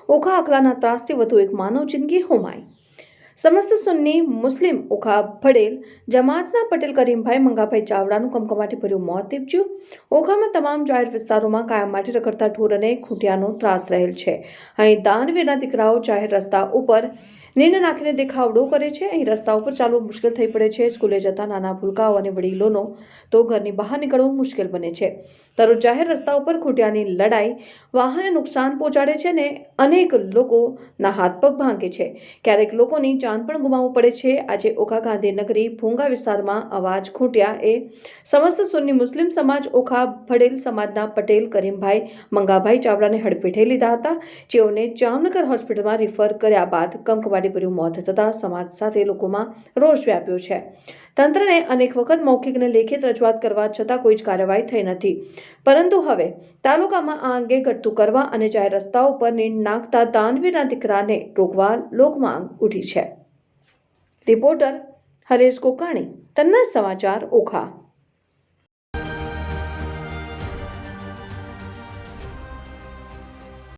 ઓખા આખલાના ત્રાસથી વધુ એક માનવ જિંદગી હોમાઈ। સમસ્ત સુન્ની મુસ્લિમ ઓખા ભડેલ જમાતના પટેલ કરીમભાઈ મંગાભાઈ ચાવડાનું કમકમાટી ભર્યું મોત નીપજ્યું। ઓખામાં તમામ જાહેર વિસ્તારોમાં કાયમ માટે રખડતા ઢોર અને ખૂંટિયાનો ત્રાસ રહેલ છે। અહીં દાનવીરના દીકરાઓ જાહેર રસ્તા ઉપર નીણ નાખીને દેખાવડો કરે છે। અહીં રસ્તા ઉપર ચાલવું મુશ્કેલ થઈ પડે છે। સ્કૂલે જતા નાના ભૂલકાઓ અને વડીલોનો તો ઘરની બહાર નીકળવું મુશ્કેલ બને છે। દરરોજ જાહેર રસ્તા ઉપર ખૂંટિયાની લડાઈ વાહનને નુકસાન પહોંચાડે છે અને અનેક લોકોના હાથ પગ ભાંગે છે। ક્યારેક લોકોની જાન પણ ગુમાવવું પડે છે। આજે ઓખા ગાંધીનગરી ભૂંગા વિસ્તારમાં અવાજ ખૂંટ્યા એ સમસ્ત સુન્ની મુસ્લિમ સમાજ ઓખા ભડેલ સમાજના પટેલ કરીમભાઈ મંગાભાઈ ચાવડાને હડફેટે લીધા હતા, જેઓને જામનગર હોસ્પિટલમાં રિફર કર્યા બાદ કમકમાટીભર્યું મોત થતા સમાજ સાથે લોકોમાં રોષ વ્યાપ્યો છે। તંત્રને અનેક વખત મૌખિક અને લેખિત રજૂઆત કરવા છતાં કોઈ જ કાર્યવાહી થઈ નથી, પરંતુ હવે તાલુકામાં આ અંગે ઘટતું કરવા અને જાહેર રસ્તાઓ પર નીણ નાખતા દાનવીરના દીકરાને રોકવા લોકમાંગ ઉઠી છે। રિપોર્ટર હરેશ કોકાણી, તન્ના સમાચાર, ઓખા।